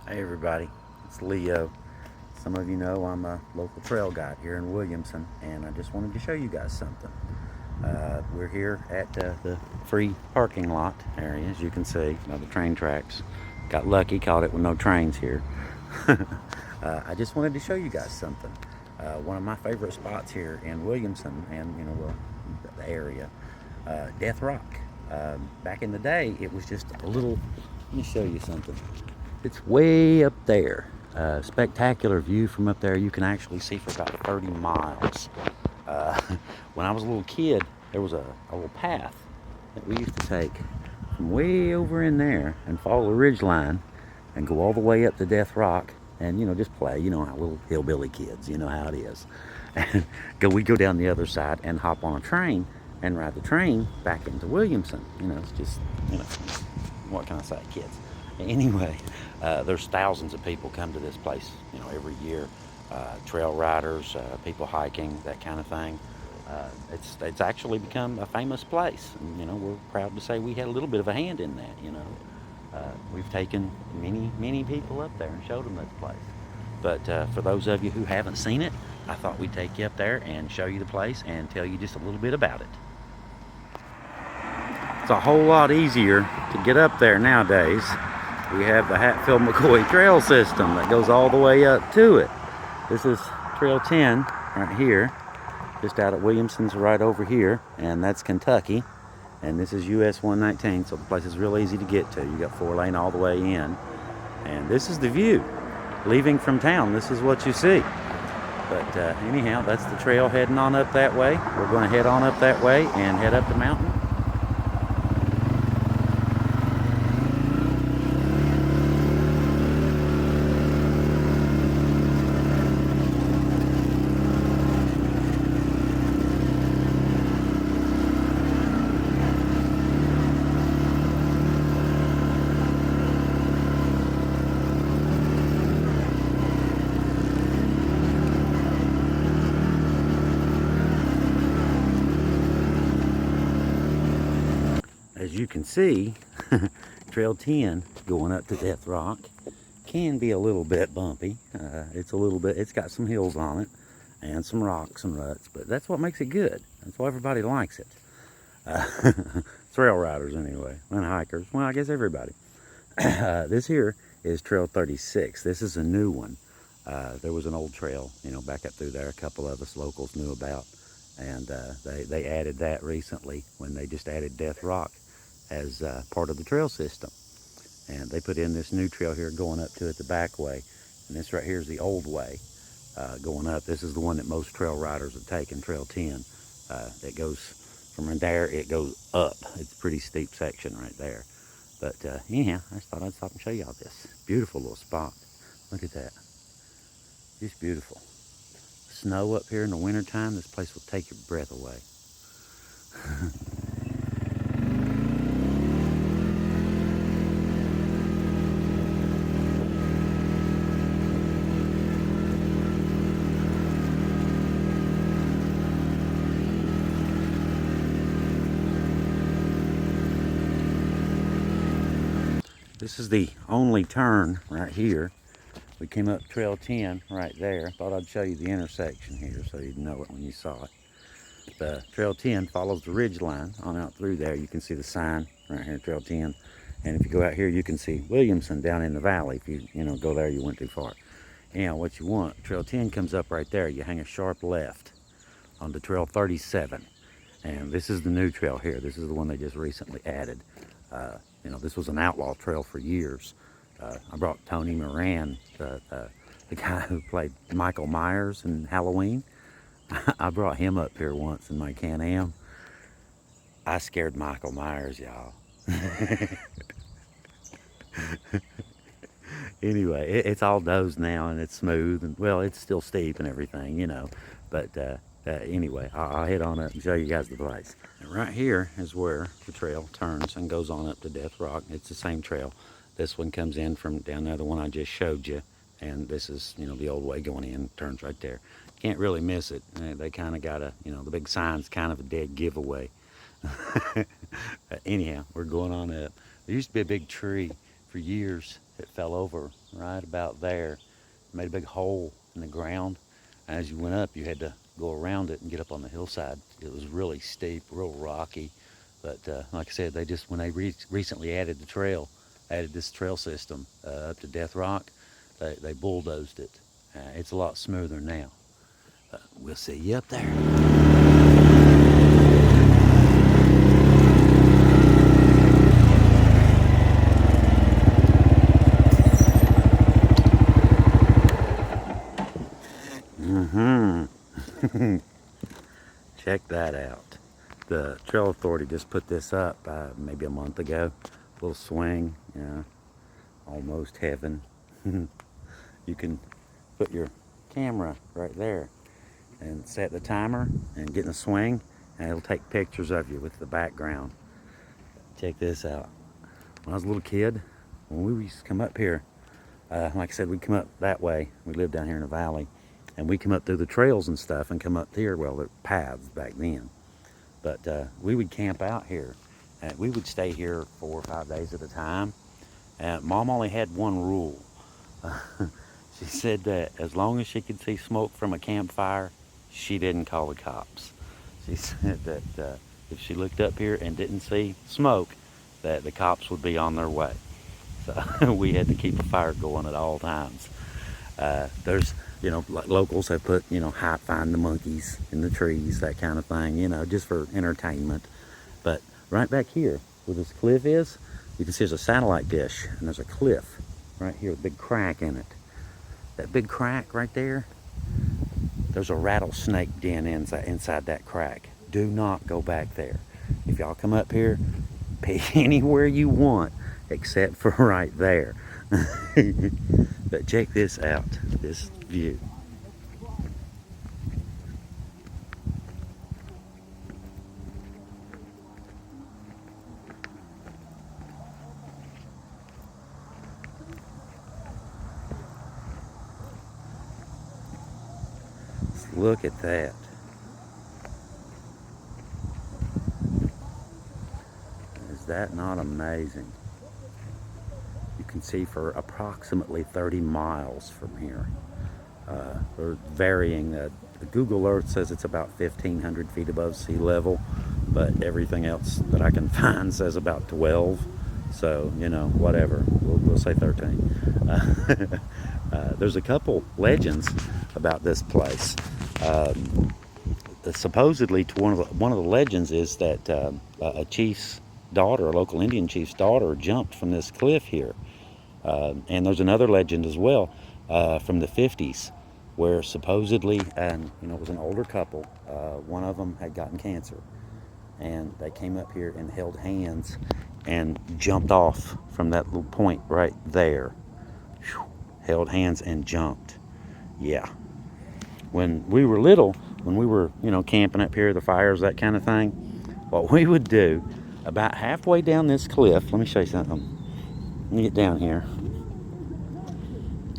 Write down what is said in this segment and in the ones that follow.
Hey everybody, it's Leo. Some of you know I'm a local trail guide here in Williamson, and I just wanted to show you guys something. We're here at the free parking lot area, as you can see, by the train tracks. Got lucky, caught it with no trains here. I just wanted to show you guys something. One of my favorite spots here in Williamson and, the area, Death Rock. Back in the day, it was just a little, let me show you something. It's way up there. Spectacular view from up there. You can actually see for about 30 miles. Uh, when I was a little kid, there was a little path that we used to take from way over in there and follow the ridge line and go all the way up to Death Rock and, just play. You know how little hillbilly kids, you know how it is. And we go down the other side and hop on a train and ride the train back into Williamson. It's just, what can I say, kids? Anyway, there's thousands of people come to this place, every year. Trail riders, people hiking, that kind of thing. It's actually become a famous place. And, we're proud to say we had a little bit of a hand in that. We've taken many people up there and showed them this place. But for those of you who haven't seen it, I thought we'd take you up there and show you the place and tell you just a little bit about it. It's a whole lot easier to get up there nowadays. We have the Hatfield-McCoy trail system that goes all the way up to it. This is Trail 10 right here, just out at Williamson's right over here, and that's Kentucky. And this is US 119, so the place is real easy to get to. You got 4-lane all the way in. And this is the view. Leaving from town, this is what you see. But anyhow, that's the trail heading on up that way. We're going to head on up that way and head up the mountain. As you can see, Trail 10 going up to Death Rock can be a little bit bumpy. It's got some hills on it and some rocks and ruts, but that's what makes it good. That's why everybody likes it. Trail riders anyway, and hikers. Well, I guess everybody. This here is Trail 36. This is a new one. There was an old trail, back up through there. A couple of us locals knew about, and they added that recently when they just added Death Rock as part of the trail system. And they put in this new trail here going up to it the back way. And this right here is the old way going up. This is the one that most trail riders have taken, Trail 10. It goes from there, it goes up. It's a pretty steep section right there. But anyhow, I just thought I'd stop and show y'all this. Beautiful little spot. Look at that. Just beautiful. Snow up here in the wintertime, this place will take your breath away. This is the only turn right here. We came up Trail 10 right there. Thought I'd show you the intersection here so you'd know it when you saw it. The Trail 10 follows the ridge line on out through there. You can see the sign right here, Trail 10. And if you go out here, you can see Williamson down in the valley. If you go there, you went too far. Anyhow, what you want, Trail 10 comes up right there. You hang a sharp left onto Trail 37. And this is the new trail here. This is the one they just recently added. This was an outlaw trail for years. I brought Tony Moran, the guy who played Michael Myers in Halloween. I brought him up here once in my Can-Am. I scared Michael Myers, y'all. Anyway, it's all dozed now and it's smooth and, well, it's still steep and everything, But anyway, I'll head on up and show you guys the place. And right here is where the trail turns and goes on up to Death Rock. It's the same trail. This one comes in from down there, the one I just showed you. And this is, the old way going in, turns right there. Can't really miss it. They kind of got the big sign's kind of a dead giveaway. Anyhow, we're going on up. There used to be a big tree for years it fell over right about there, made a big hole in the ground. And as you went up, you had to go around it and get up on the hillside. It was really steep, real rocky. But like I said, they just, when they recently added this trail system up to Death Rock, they bulldozed it. It's a lot smoother now. We'll see you up there. Check that out. The Trail Authority just put this up maybe a month ago. Little swing, yeah, almost heaven. You can put your camera right there and set the timer and get in the swing, and it'll take pictures of you with the background. Check this out. When I was a little kid, when we used to come up here, like I said, we'd come up that way. We lived down here in the valley, and we come up through the trails and stuff and come up here. Well, they're paths back then, but we would camp out here, and we would stay here 4 or 5 days at a time. And Mom only had one rule. She said that as long as she could see smoke from a campfire, she didn't call the cops. She said that if she looked up here and didn't see smoke, that the cops would be on their way. So we had to keep a fire going at all times. There's, like locals have put, find the monkeys in the trees, that kind of thing, just for entertainment. But right back here where this cliff is, you can see there's a satellite dish, and there's a cliff right here with a big crack in it. That big crack right there, there's a rattlesnake den inside that crack. Do not go back there. If y'all come up here, pick anywhere you want except for right there. But check this out, this view. Look at that. Is that not amazing? You can see for approximately 30 miles from here. They're varying. Google Earth says it's about 1,500 feet above sea level, but everything else that I can find says about 12. So, whatever. We'll say 13. There's a couple legends about this place. Supposedly, one of the legends is that a chief's daughter, a local Indian chief's daughter, jumped from this cliff here. And there's another legend as well from the 50s, where supposedly, it was an older couple. One of them had gotten cancer, and they came up here and held hands and jumped off from that little point right there. Whew. Held hands and jumped. Yeah. When we were little, when we were, camping up here, the fires, that kind of thing, what we would do, about halfway down this cliff, let me show you something. Let me get down here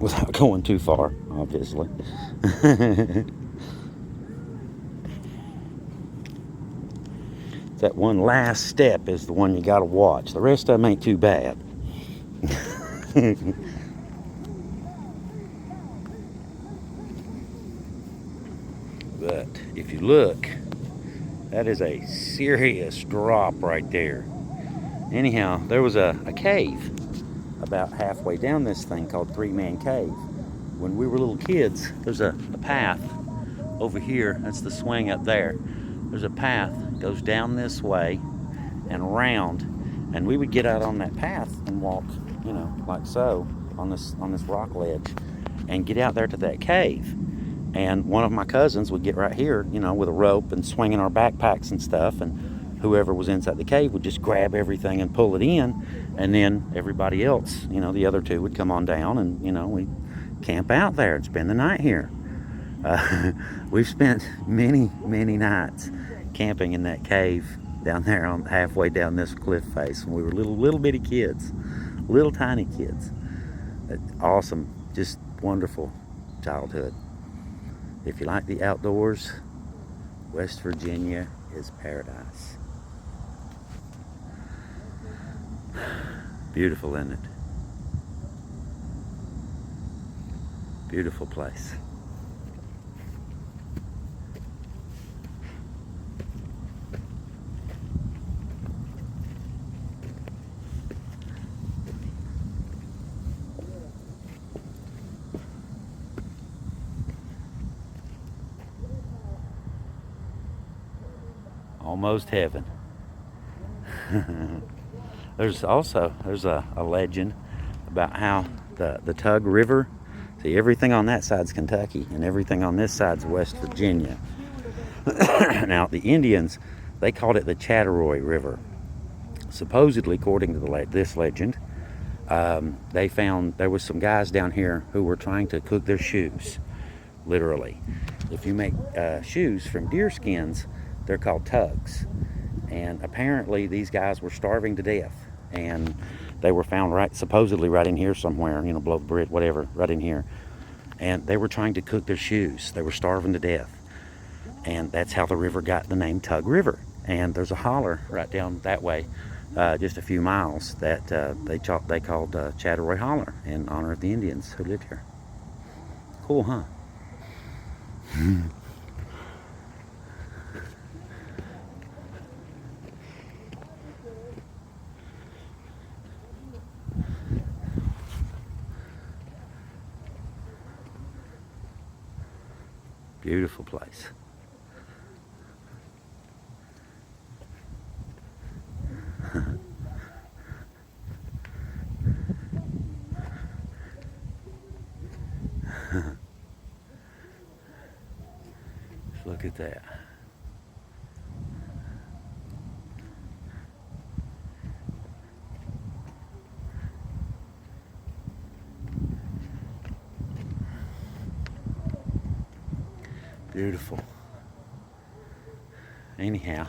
without going too far, obviously. That one last step is the one you got to watch. The rest of them ain't too bad. But if you look, that is a serious drop right there. Anyhow, there was a cave about halfway down this thing called Three Man Cave. When we were little kids, there's a path over here. That's the swing up there. There's a path goes down this way and around, and we would get out on that path and walk, like so, on this rock ledge, and get out there to that cave. And one of my cousins would get right here, with a rope and swinging our backpacks and stuff, and whoever was inside the cave would just grab everything and pull it in, and then everybody else, the other two would come on down, and we'd camp out there and spend the night here. We've spent many nights camping in that cave down there on halfway down this cliff face when we were little bitty kids, little tiny kids. Awesome, just wonderful childhood. If you like the outdoors, West Virginia is paradise. Beautiful, isn't it? Beautiful place. Almost heaven. There's a legend about how the Tug River, see, everything on that side's Kentucky and everything on this side's West Virginia. Now the Indians, they called it the Chatteroy River. Supposedly, according to this legend, they found there was some guys down here who were trying to cook their shoes, literally. If you make shoes from deer skins, they're called tugs. And apparently these guys were starving to death, and they were found supposedly right in here somewhere, you know, below the bridge, whatever, right in here. And they were trying to cook their shoes. They were starving to death. And that's how the river got the name Tug River. And there's a holler right down that way, just a few miles, that they called Chatteroy Holler in honor of the Indians who lived here. Cool, huh? Beautiful place. Just look at that. Beautiful. Anyhow,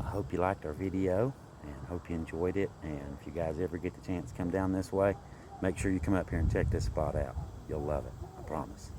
I hope you liked our video and hope you enjoyed it. And if you guys ever get the chance to come down this way, make sure you come up here and check this spot out. You'll love it, I promise.